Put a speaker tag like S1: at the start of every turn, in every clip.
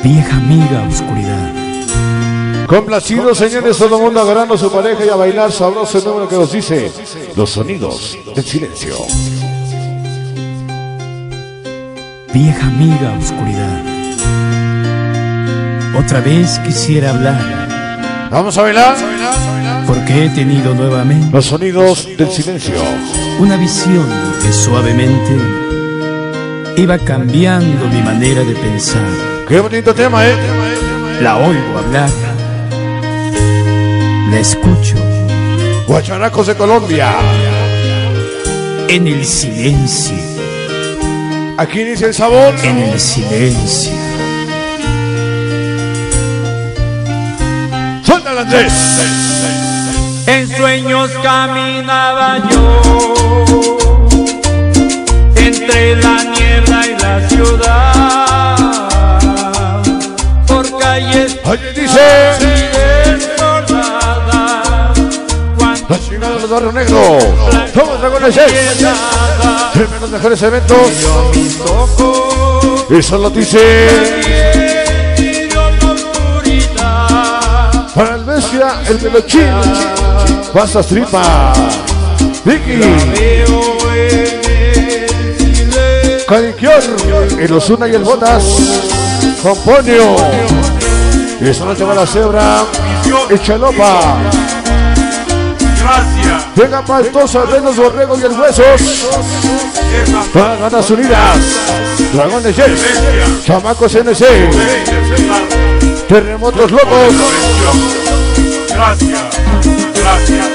S1: Vieja amiga oscuridad.
S2: Complacidos, señores, todo el mundo agarrando a su pareja y a bailar sabroso el número que nos dice los sonidos del silencio.
S1: Vieja amiga oscuridad. Otra vez quisiera hablar.
S2: Vamos a bailar.
S1: Porque he tenido nuevamente
S2: los sonidos del silencio.
S1: Una visión que suavemente iba cambiando mi manera de pensar.
S2: Qué bonito tema,
S1: La oigo hablar. La escucho.
S2: Guacharacos de Colombia.
S1: En el silencio.
S2: Aquí dice el sabor.
S1: En el silencio.
S2: ¡Suéltala, Andrés!
S3: En sueños caminaba yo entre la niebla y la ciudad, por calles desbordadas.
S2: La chingada de los barrios negros. Somos Dragones Jazz. En los mejores eventos. Eso lo dice. Para el bestia, el melochín. Pasa Stripa. Vicky. Cariquior. El Osuna y el Botas. Componio. Eso no te va la cebra. Y Chalopa.
S4: Gracias.
S2: Venga Paltosa, Renos, Borrego y el Huesos. Para ganas unidas. Dragones Jazz. Chamacos NC. Terremotos locos.
S4: Gracias. Gracias.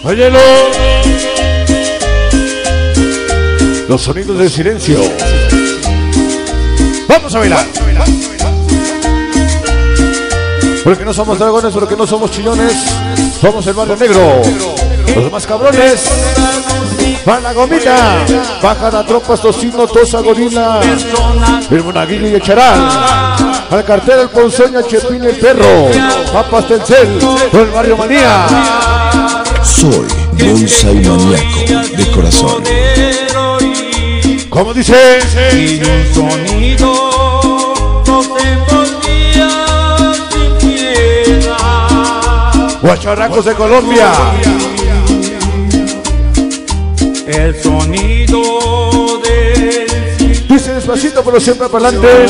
S2: Óyelo. Los sonidos del silencio. Vamos a bailar. Porque no somos dragones, porque no somos chillones. Somos el barrio negro. Los más cabrones. Van la gomita. Bajan a tropas, tocino, tosa, gorila. El monaguillo y el charal. Al cartel, el ponceño, Chepín y el perro. Papas Telcel. Todo el barrio manía.
S5: Soy bonsai maníaco de corazón.
S2: ¿Cómo dice?
S3: Y un sonido nos envolvía sin piedad.
S2: Guacharracos de Colombia.
S3: El sonido del
S2: Dice despacito pero siempre para adelante.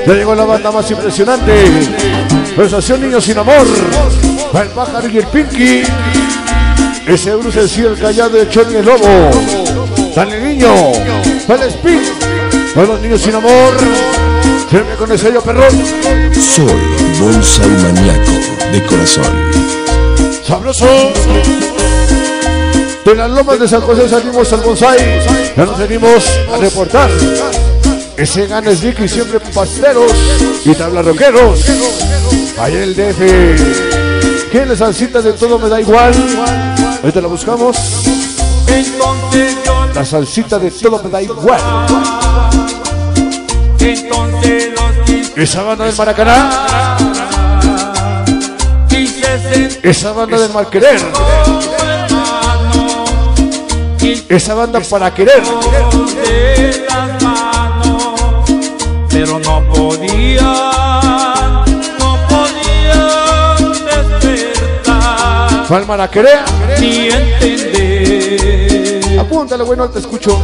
S2: Ya llegó la banda más impresionante. Versación Niños Sin Amor. Va el pájaro y el Pinky. Ese Bruce, el Cid, el Callado, el Chon y el Lobo. Dale niño. Va el Spin. Va los Niños Sin Amor. Siempre con el sello perrón.
S5: Soy bonsai maníaco de corazón.
S2: Sabroso. De las lomas de San José salimos al bonsai. Ya nos venimos a reportar. Ese Ganes Vicky, siempre pasteros y tablarroqueros. Ahí el DF. ¿Quién les salsita de todo me da igual? Ahorita la buscamos.
S3: entonces yo
S2: La salsita de todo me da igual.
S3: entonces los
S2: Esa banda del Maracaná. Esa banda del Malquerer. Esa banda para querer.
S3: de las manos, pero no podía despertar
S2: Palma querer.
S3: ni entender,
S2: Apúntale, güey, no te escucho.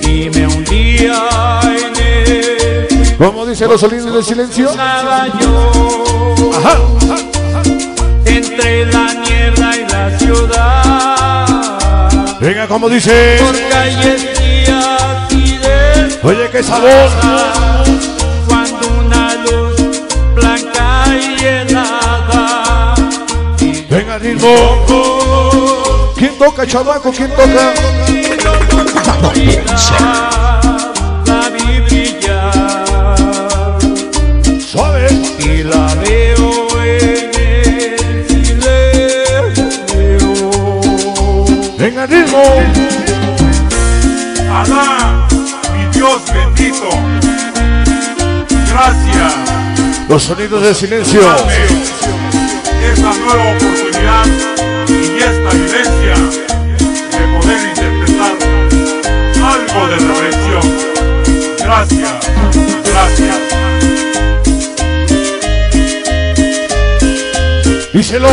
S3: y me hundía en él.
S2: ¿Cómo dice los sonidos del silencio?
S3: Estaba yo
S2: Ajá.
S3: entre la niebla y la ciudad,
S2: Venga, como dice.
S3: por calles frías y desoladas.
S2: Oye, qué sabor.
S3: Cuando una luz blanca y helada
S2: Venga, ritmo. ¿Quién toca, chamaco? ¿Quién toca?
S3: la vi brillar
S2: Suave.
S3: y la veo en el silencio.
S2: Venga, ritmo.
S4: Alá, mi Dios bendito. Gracias.
S2: Los sonidos del silencio.
S4: Esta nueva oportunidad y esta vivencia de poder interpretar algo de reflexión.
S2: Díselo.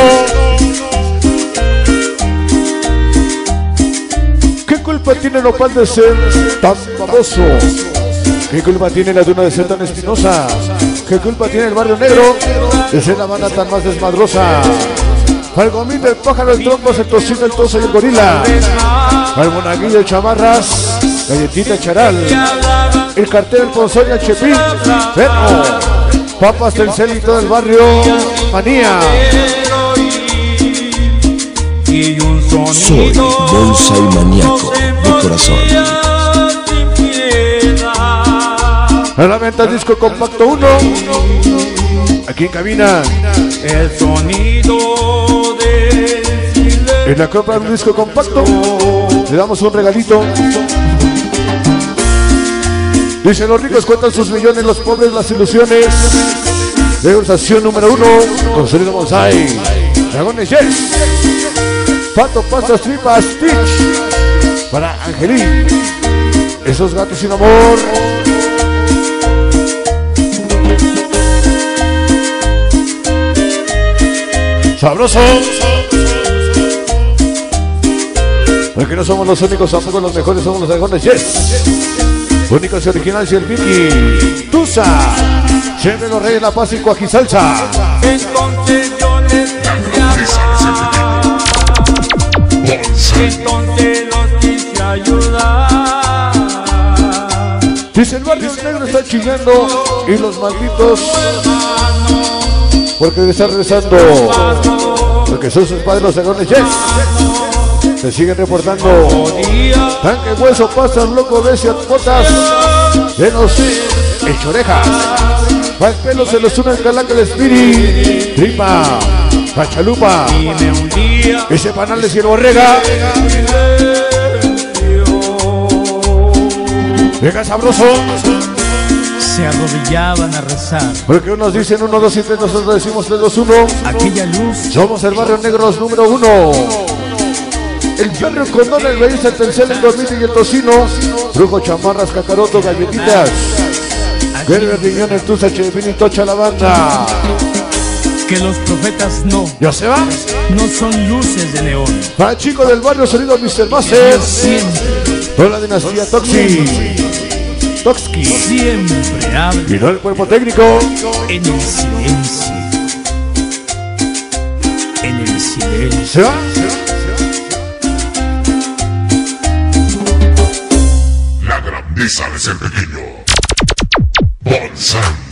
S2: ¿Qué culpa tiene Nopal de ser tan famoso? ¿Qué culpa tiene la Duna de ser tan espinosa? ¿Qué culpa tiene el Barrio Negro de ser la banda tan más desmadrosa? Al Gomita, el Pájaro, el Trompos, el Tocino, el Toso y el Gorila. Al Monaguillo, el Chamarras, Galletita, Charal, el Cartel, el Ponzón, el Chepín, Ferro, Papas, Telcel y todo el barrio Manía.
S5: Soy Bonsai Maníaco de corazón.
S2: A la venta disco compacto 1. Aquí en cabina.
S3: El sonido del silencio.
S2: En la compra de un disco compacto le damos un regalito. Dicen los ricos cuentan sus millones, los pobres las ilusiones. Degustación número 1 con sonido Bonsai. Dragones Yes. Pato, pastas, tripas, Stitch. Para Angelín. Esos gatos sin amor. Sabroso. Porque no somos los únicos, tampoco los mejores, somos los dragones Yes. Únicos y originales y el Vicky. Tusa. Siempre los reyes La Paz y Cuajisalsa.
S3: Entonces yo les entonces los quise ayudar.
S2: Dice el Barrio Negro está chillando y los malditos porque debe estar rezando, porque son sus padres los dragones Yes. Se siguen reportando. Tanque, hueso, pasas, loco, bestias, botas, llenos, hecho orejas. Más pelos se los une el calaca, el espiri, tripa, cachalupa, ese panales y el borrega. Venga sabroso.
S1: Se arrodillaban a rezar.
S2: Porque unos dicen 1, 2 y 3, nosotros decimos 3, 2, 1.
S1: Aquella luz.
S2: Somos el Barrio Negro número 1. El Barrio Condón, el Reyes, el Telcel, el Dormite y el Tocino. Brujo, Chamarras, Cacaroto, Galletitas. Gerber, Riñón, el Tusa, Chepín y Tocha la banda.
S1: Que los profetas no.
S2: ¿Ya se va?
S1: No son luces de neón.
S2: Para chico del barrio, sonido Mr. Master.
S1: Siempre.
S2: Toda la dinastía Toxi. Toxki.
S1: Siempre habla.
S2: Y no el cuerpo técnico.
S1: En el silencio. En el silencio.
S2: ¿Se va?
S6: La grandeza de ser pequeño. Bonsai.